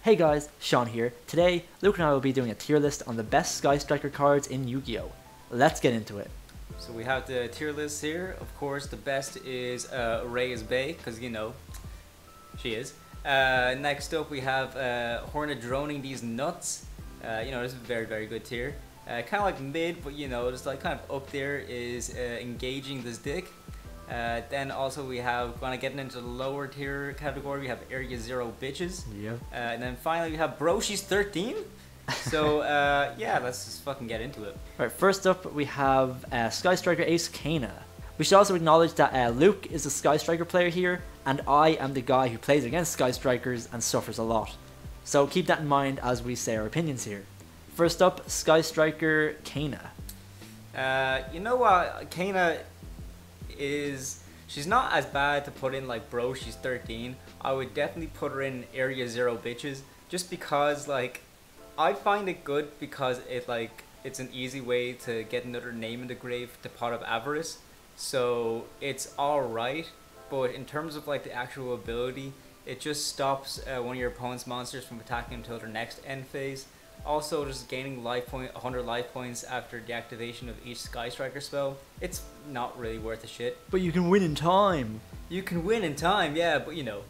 Hey guys, Sean here. Today, Luke and I will be doing a tier list on the best Sky Striker cards in Yu-Gi-Oh! Let's get into it. So we have the tier list here. Of course, the best is Reyes Bay, because you know, she is. Next up, we have Hornet droning these nuts. You know, this is a very, very good tier. Kind of like mid, but you know, just like kind of up there is engaging this dick. Then also we have, gonna get into the lower tier category, we have Area Zero Bitches. Yep. And then finally we have Bro, she's 13. So yeah, let's just fucking get into it. Alright, first up we have Sky Striker Ace Kana. We should also acknowledge that Luke is a Sky Striker player here, and I am the guy who plays against Sky Strikers and suffers a lot. So keep that in mind as we say our opinions here. First up, Sky Striker Kana. You know what, Kana is, she's not as bad to put in like Bro, she's 13. I would definitely put her in Area Zero Bitches, just because like I find it good because it's an easy way to get another name in the grave to Pot of Avarice. So it's alright, but in terms of like the actual ability, it just stops one of your opponent's monsters from attacking until their next end phase. Also, just gaining 100 life points after the activation of each Sky Striker spell. It's not really worth a shit. But you can win in time. You can win in time, yeah, but you know,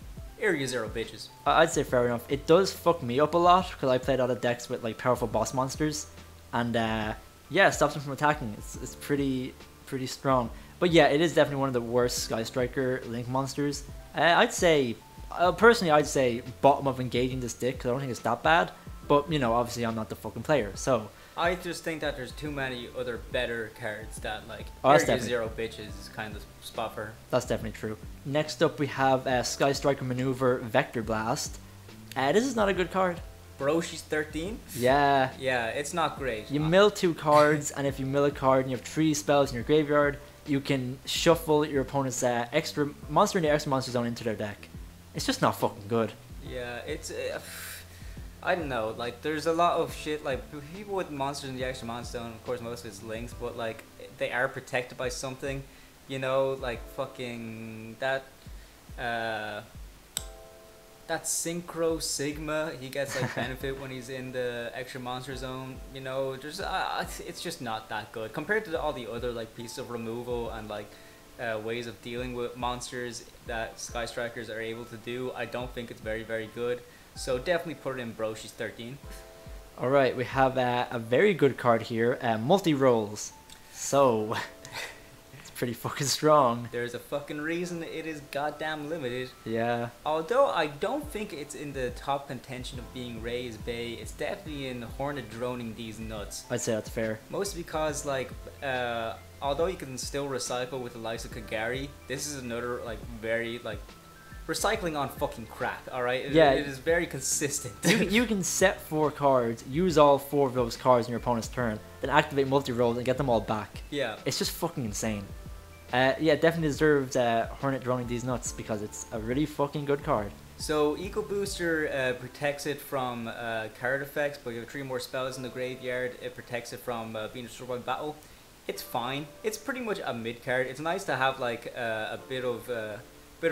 Area Zero Bitches. I'd say fair enough. It does fuck me up a lot because I played a lot of decks with like powerful boss monsters, and yeah, it stops them from attacking. It's pretty strong. But yeah, it is definitely one of the worst Sky Striker Link monsters. I'd say, personally, I'd say bottom of engaging this deck because I don't think it's that bad. But, you know, obviously I'm not the fucking player, so... I just think that there's too many other better cards that, like, Area Zero Bitches is kind of the spot for her. That's definitely true. Next up we have Sky Striker Maneuver Vector Blast. This is not a good card. Bro, she's 13? Yeah. Yeah, it's not great. You mill 2 cards, and if you mill a card and you have 3 spells in your graveyard, you can shuffle your opponent's extra monster in the extra monster zone into their deck. It's just not fucking good. Yeah, it's... I don't know, like, there's a lot of shit, like, people with monsters in the extra monster zone, of course most of it's links, but, like, they are protected by something, you know, like, fucking, that Synchro Sigma, he gets, like, benefit when he's in the extra monster zone, you know, there's, it's just not that good, compared to all the other, like, pieces of removal and, like, ways of dealing with monsters that Sky Strikers are able to do. I don't think it's very, very good. So definitely put it in Bro, she's 13. Alright, we have a very good card here, multi-rolls. So, it's pretty fucking strong. There's a fucking reason it is goddamn limited. Yeah. Although I don't think it's in the top contention of being Reyes Bay, it's definitely in Hornet droning these nuts. I'd say that's fair. Mostly because, like, although you can still recycle with the likes of Kagari, this is another, like, very, like, recycling on fucking crack, alright? Yeah. It is very consistent. You can set 4 cards, use all 4 of those cards in your opponent's turn, then activate multi-rolls and get them all back. Yeah. It's just fucking insane. Yeah, it definitely deserves Hornet droning these nuts because it's a really fucking good card. So Eco Booster protects it from card effects, but you have 3 more spells in the graveyard. It protects it from being destroyed by battle. It's fine. It's pretty much a mid card. It's nice to have like a bit of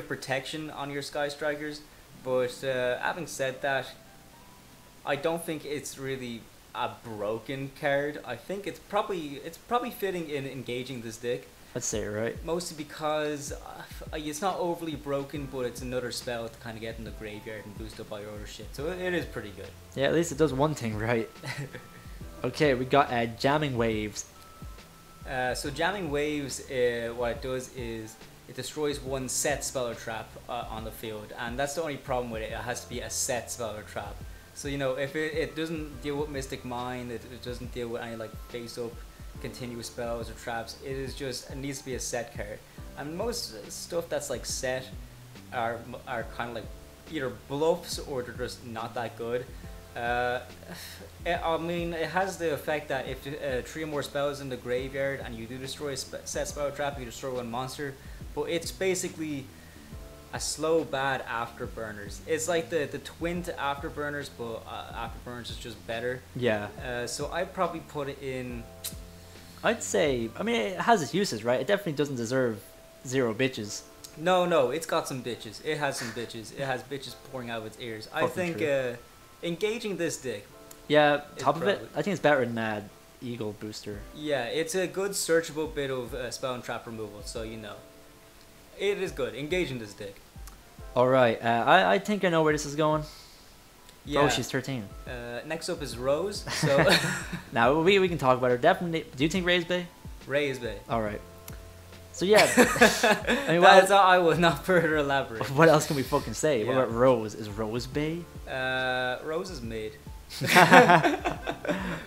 protection on your Sky Strikers, but having said that, I don't think it's really a broken card. I think it's probably fitting in engaging this deck. I'd say it right. Mostly because it's not overly broken, but it's another spell to kind of get in the graveyard and boost up all your other shit. So it is pretty good. Yeah, at least it does one thing right. Okay, we got Jamming Waves. So Jamming Waves, what it does is it destroys one set spell or trap on the field, and that's the only problem with it. It has to be a set spell or trap. So you know, if it doesn't deal with Mystic Mind, it doesn't deal with any like face up continuous spells or traps. It needs to be a set card. And most stuff that's like set are kind of like either bluffs or they're just not that good. I mean, it has the effect that if 3 or more spells in the graveyard and you do destroy a set spell or trap, you destroy one monster. But it's basically a slow bad afterburners. It's like the twin to afterburners, but afterburners is just better. Yeah. So I'd probably put it in. I'd say, I mean, it has its uses, right? It definitely doesn't deserve 0 bitches. No, it's got some bitches. It has some bitches. It has bitches pouring out of its ears. I think engaging this deck. Yeah, It's top of it, probably- I think it's better than Eagle Booster. Yeah, it's a good searchable bit of spell and trap removal, so you know. It is good. Engaging this deck. Alright, I think I know where this is going. Yeah. Oh, she's 13. Next up is Rose. So Now, we can talk about her. Definitely. Do you think Ray's Bay? Ray is Bay. Alright. So, yeah. I mean, That's all. I will not further elaborate. what else can we fucking say? What Yeah. about Rose? Is Rose Bay? Rose is mid.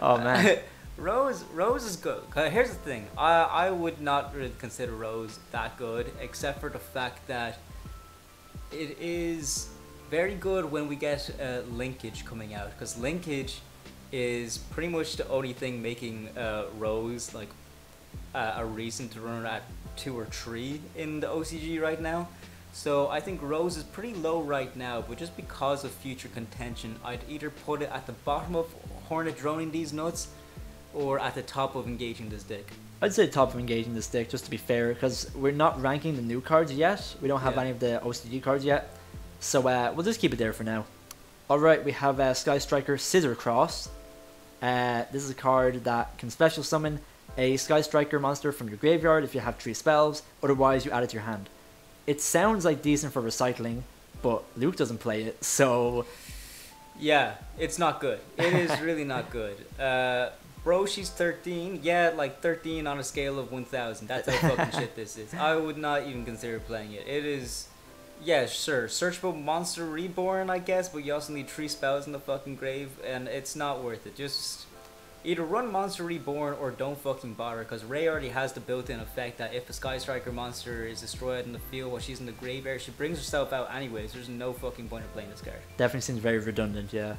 Oh, man. Rose is good. 'Cause here's the thing. I would not really consider Rose that good, except for the fact that it is very good when we get linkage coming out. Because linkage is pretty much the only thing making Rose like a reason to run at 2 or 3 in the OCG right now. So I think Rose is pretty low right now, but just because of future contention, I'd either put it at the bottom of Hornet droning these nuts, or at the top of engaging this deck. I'd say top of engaging this deck, just to be fair, because we're not ranking the new cards yet. We don't have Yeah. any of the OCG cards yet. So we'll just keep it there for now. Alright, we have Sky Striker Scissor Cross. This is a card that can special summon a Sky Striker monster from your graveyard if you have 3 spells, otherwise you add it to your hand. It sounds like decent for recycling, but Luke doesn't play it, so Yeah, it's not good. It is really not good. Bro, she's 13. Yeah, like 13 on a scale of 1,000. That's how fucking shit this is. I would not even consider playing it. It is, yeah, sure, searchable monster reborn, I guess, but you also need 3 spells in the fucking grave, and it's not worth it. Just either run Monster Reborn or don't fucking bother, because Ray already has the built-in effect that if a Sky Striker monster is destroyed in the field while she's in the graveyard, she brings herself out anyways. There's no fucking point in playing this card. definitely seems very redundant, yeah.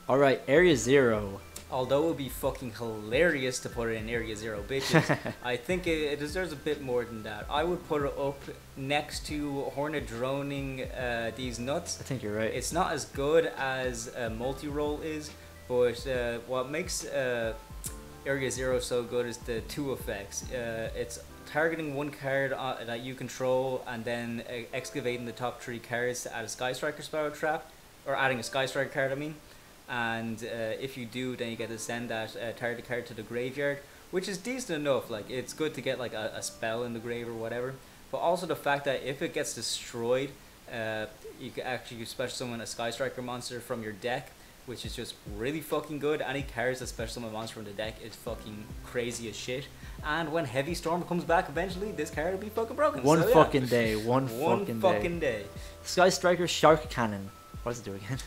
Alright, Area 0. Although it would be fucking hilarious to put it in Area 0 bitches, I think it deserves a bit more than that. I would put it up next to Hornet droning these nuts. I think you're right. It's not as good as multi-roll is, but what makes Area 0 so good is the 2 effects. It's targeting one card that you control and then excavating the top 3 cards to add a Sky Striker spell or trap, or adding a Sky Striker card, I mean. And if you do, then you get to send that target card to the graveyard, which is decent enough. Like, it's good to get like a spell in the grave or whatever. But also the fact that if it gets destroyed, you can actually special summon a Sky Striker monster from your deck, which is just really fucking good. Any cards that special summon a monster from the deck is fucking crazy as shit. And when Heavy Storm comes back eventually, this card will be fucking broken. One So, yeah. fucking day. One One fucking day. day. Sky Striker Shark Cannon. What does it do again?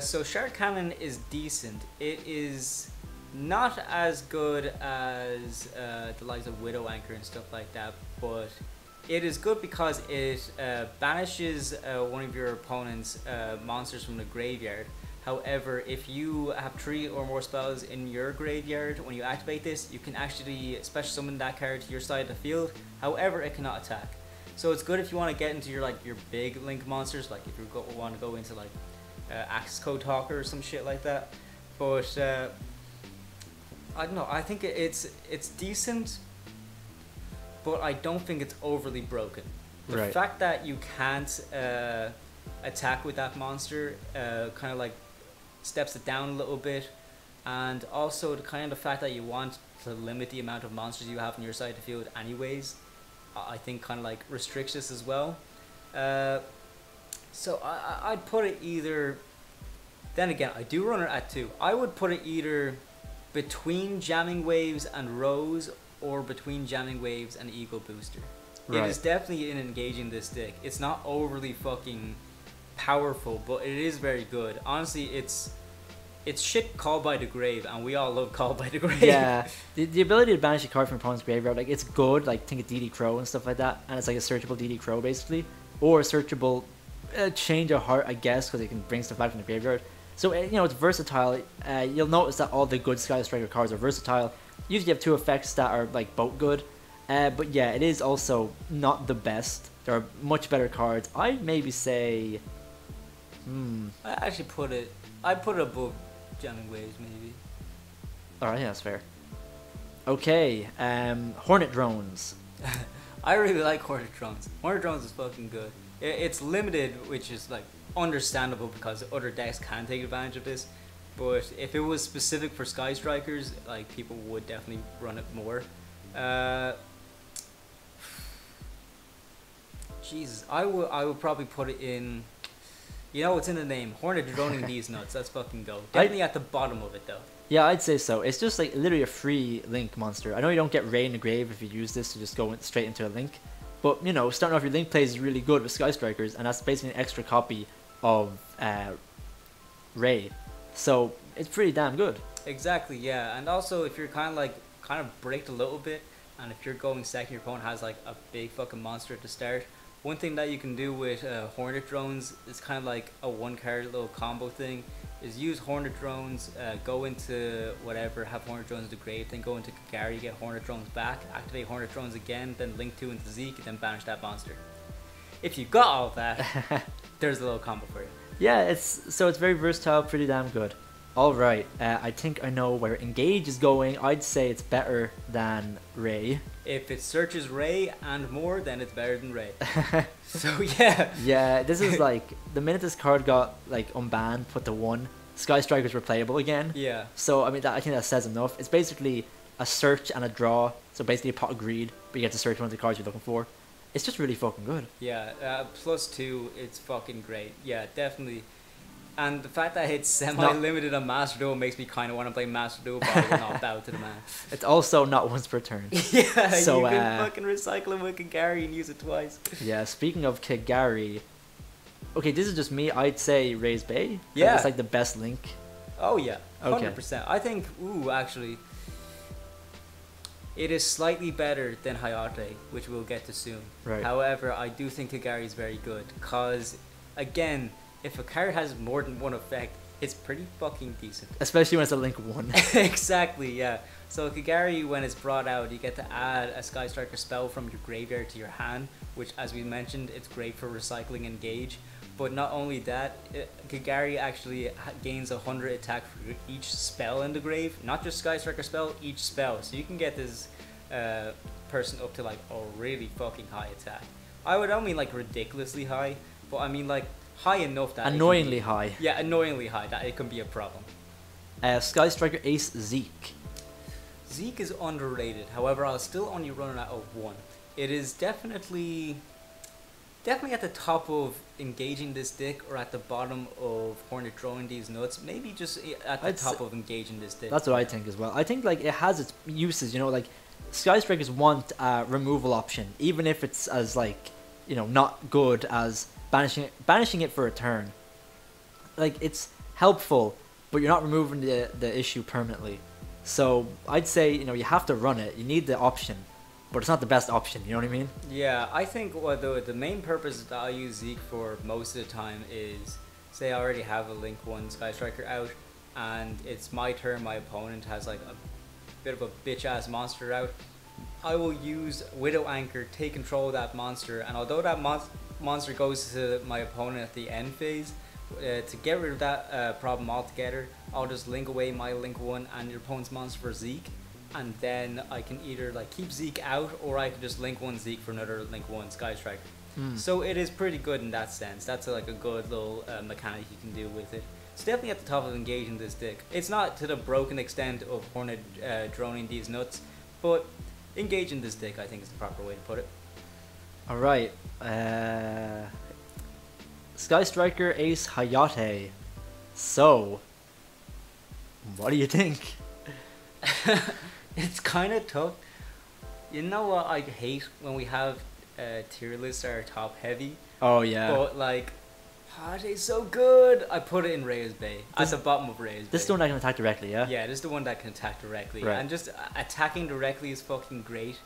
So Shark Cannon is decent. It is not as good as the likes of Widow Anchor and stuff like that, but it is good because it banishes one of your opponent's monsters from the graveyard. However, if you have 3 or more spells in your graveyard, when you activate this, you can actually special summon that card to your side of the field. However, it cannot attack. So it's good if you want to get into your your big link monsters, like if you want to go into like Axe Code Talker or some shit like that. But I don't know. I think it's decent, but I don't think it's overly broken. The Right. fact that you can't attack with that monster kind of like steps it down a little bit, and also the kind of fact that you want to limit the amount of monsters you have on your side of the field anyways, I think kind of like restricts this as well. So I'd put it either, then again, I do run it at 2. I would put it either between Jamming Waves and Rose, or between Jamming Waves and Eagle Booster. Right. It is definitely in engaging this deck. It's not overly fucking powerful, but it is very good. Honestly, it's shit Call by the Grave, and we all love Call by the Grave. Yeah, the ability to banish a card from opponent's graveyard, like, it's good. Like, think of DD Crow and stuff like that, and it's like a searchable DD Crow basically, or a searchable Change of Heart, I guess, because it can bring stuff back from the graveyard. So you know, it's versatile. You'll notice that all the good Sky Striker cards are versatile. Usually, you have 2 effects that are like both good, but yeah, it is also not the best. There are much better cards. I'd maybe say, I actually put it above Jamming Waves, maybe. Alright, yeah, that's fair. Okay, Hornet Drones. I really like Hornet Drones. Hornet Drones is fucking good. It's limited, which is like understandable because other decks can take advantage of this. But if it was specific for Sky Strikers, like people would definitely run it more. Jesus, I would probably put it in. You know, it's in the name. Hornet droning these nuts. Let's fucking go. Definitely at the bottom of it though. Yeah, I'd say so. It's just like literally a free link monster. I know you don't get Ray in the grave if you use this to just go straight into a link. But, you know, starting off your link plays is really good with Sky Strikers, and that's basically an extra copy of Ray. So, it's pretty damn good. Exactly, yeah. And also, if you're kind of bricked a little bit, and if you're going second, your opponent has like a big fucking monster at the start. One thing that you can do with Hornet drones is kind of like a one card little combo thing. Is use Hornet drones, go into whatever, have Hornet drones in the grave, then go into Kagari, get Hornet drones back, activate Hornet drones again, then link 2 into Zeke, and then banish that monster. If you got all of that, there's a little combo for you. Yeah, it's very versatile, pretty damn good. Alright, I think I know where Engage is going. I'd say it's better than Ray. If it searches Ray and more, then it's better than Ray. So yeah. Yeah, this is like, the minute this card got like unbanned, put to 1, Sky Strikers were playable again. Yeah. So, I mean, I think that says enough. It's basically a search and a draw. So basically a pot of greed, but you get to search one of the cards you're looking for. It's just really fucking good. Yeah, +2, it's fucking great. Yeah, definitely. And the fact that it's semi-limited on Master Duel makes me kind of want to play Master Duel, but I will not bow to the man. It's also not once per turn. Yeah, so, you can fucking recycle it with Kagari and use it twice. Yeah, speaking of Kagari, okay, this is just me. I'd say Ray's Bay. Yeah. It's like the best link. Oh yeah, 100%. Okay. I think, actually, it is slightly better than Hayate, which we'll get to soon. Right. However, I do think Kagari is very good, because, again, if a card has more than one effect, it's pretty fucking decent. Especially when it's a link 1. Exactly, yeah. So Kagari, when it's brought out, you get to add a Sky Striker spell from your graveyard to your hand, which, as we mentioned, it's great for recycling Engage. But not only that, Kagari actually gains 100 attack for each spell in the grave. Not just Sky Striker spell, each spell. So you can get this person up to like a really fucking high attack. I would not mean like ridiculously high, but I mean like high enough that Annoyingly high. Yeah, annoyingly high, that it can be a problem. Sky Striker Ace Zeke. Zeke is underrated. However, I'll still only run it at 1. It is definitely at the top of engaging this deck, or at the bottom of Hornet throwing these nuts. Maybe just at the top of engaging this deck. That's what I think as well. I think like it has its uses. You know, like Sky Strikers want a removal option, even if it's as like, you know, not good as banishing it for a turn. Like, it's helpful, but you're not removing the issue permanently. So I'd say, you know, you have to run it. You need the option, but it's not the best option. You know what I mean? Yeah, I think the main purpose that I use Zeke for most of the time is, say I already have a Link 1 Sky Striker out, and it's my turn, my opponent has like a bit of a bitch ass monster out. I will use Widow Anchor, take control of that monster, and although that monster goes to my opponent at the end phase, to get rid of that problem altogether, I'll just link away my Link 1 and your opponent's monster for Zeke, and then I can either like keep Zeke out, or I can just Link 1 Zeke for another Link 1 Sky Striker. So it is pretty good in that sense. That's like a good little mechanic you can do with it. It's definitely at the top of engaging this deck. It's not to the broken extent of Hornet droning these nuts, but engaging this deck I think is the proper way to put it. Alright. Sky Striker Ace Hayate. So, what do you think? It's kind of tough. You know what I hate when we have tier lists that are top heavy. Oh yeah. But like, Hayate's so good. I put it in Reyes Bay. At the bottom of Reyes Bay. This is the one that can attack directly, yeah? Yeah, this is the one that can attack directly. Right. And just attacking directly is fucking great.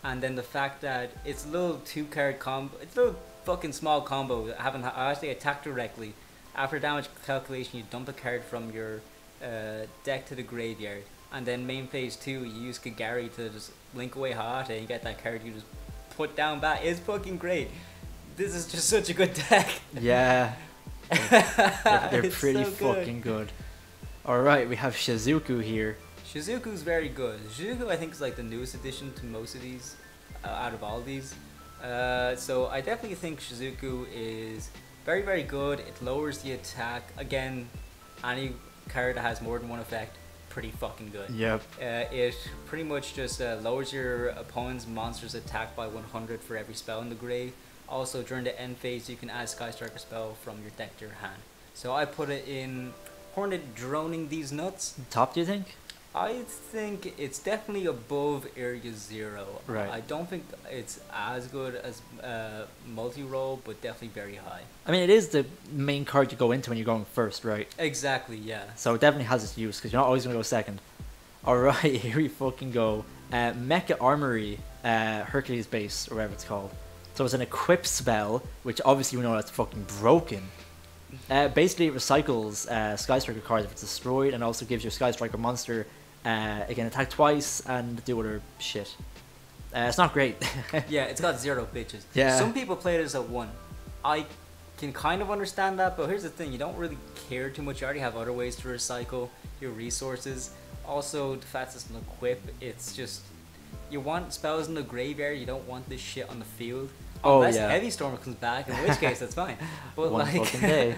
And then the fact that it's a little 2-card combo, it's a little fucking small combo. I actually attack directly. After damage calculation, you dump a card from your deck to the graveyard. And then main phase 2, you use Kagari to just link away Hayate and you get that card you just put down back. It's fucking great. This is just such a good deck. Yeah. They're It's pretty so good. fucking good. Alright, we have Shizuku here. Shizuku's very good. Shizuku I think is like the newest addition to most of these, out of all these. So I definitely think Shizuku is Very, very good. It lowers the attack. Again, any card that has more than one effect, pretty fucking good. Yep. It pretty much just lowers your opponent's monster's attack by 100 for every spell in the grave. Also, during the end phase, you can add Sky Striker spell from your deck to your hand. So I put it in Hornet Droning These Nuts. Top, do you think? I think it's definitely above Area Zero. Right. I don't think it's as good as multi-roll, but definitely very high. I mean, it is the main card you go into when you're going first, right? Exactly, yeah. So it definitely has its use, because you're not always going to go second. Alright, here we fucking go. Mecha Armory, Hercules Base, or whatever it's called. So it's an equip spell, which obviously we know that's fucking broken. Basically, it recycles Sky Striker cards if it's destroyed, and also gives your Sky Striker monster it can attack twice and do other shit. It's not great. Yeah, it's got 0 bitches. Yeah. Some people play this at 1. I can kind of understand that, but here's the thing: you don't really care too much. You already have other ways to recycle your resources. Also, the fact it's an equip, it's just you want spells in the graveyard. You don't want this shit on the field. Unless Heavy Storm comes back, in which case that's fine. But One like, fucking day.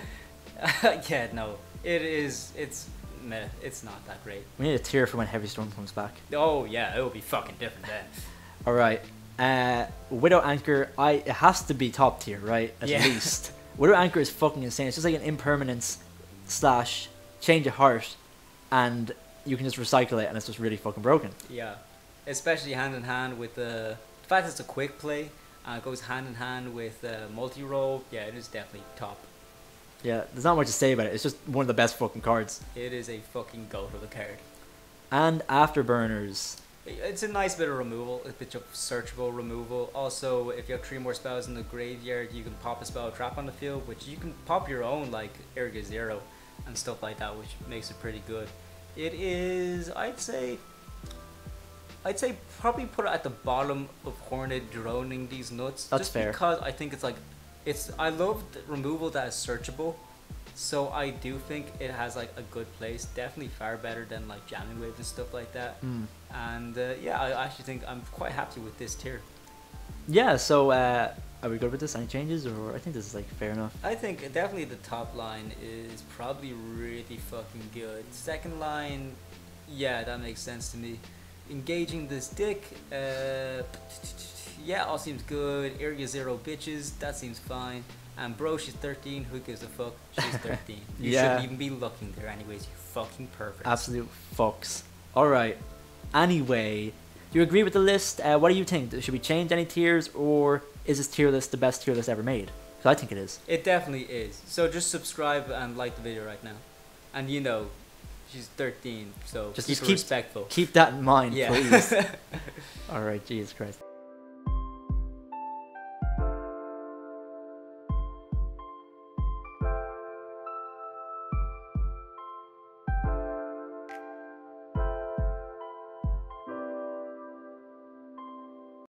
yeah, no, it's meh. It's not that great. We need a tier for when Heavy Storm comes back. Oh yeah, it will be fucking different then. Alright. Widow Anchor, it has to be top tier, right? At least. Widow Anchor is fucking insane. It's just like an impermanence / change of heart, and you can just recycle it, and it's just really fucking broken. Yeah, especially hand in hand with the fact it's a quick play. It goes hand in hand with multi-roll. Yeah, it is definitely top. Yeah, there's not much to say about it. It's just one of the best fucking cards. It is a fucking goat of a card. And Afterburners. It's a nice bit of removal, a bit of searchable removal. Also, if you have 3 more spells in the graveyard, you can pop a spell trap on the field, which you can pop your own, like Area Zero and stuff like that, which makes it pretty good. It is, I'd say probably put it at the bottom of Hornet Droning These Nuts. That's just fair. Because I think it's like, I love the removal that is searchable. So I do think it has like a good place. Definitely far better than like Jamming Waves and stuff like that. And yeah, I actually think I'm quite happy with this tier. Yeah, so are we good with this? Any changes? Or I think this is like fair enough. I think definitely the top line is probably really fucking good. Second line, yeah, that makes sense to me. Engaging this dick, yeah, all seems good. Area Zero bitches, that seems fine. And bro, she's 13, who gives a fuck? She's 13. You shouldn't even be looking there anyways, you fucking perfect. Absolute fucks. Alright, anyway, do you agree with the list? What do you think? Should we change any tiers, or is this tier list the best tier list ever made? Because I think it is. It definitely is. So just subscribe and like the video right now. And you know, she's 13, so just keep respectful. Keep that in mind, yeah. please. Alright, Jesus Christ.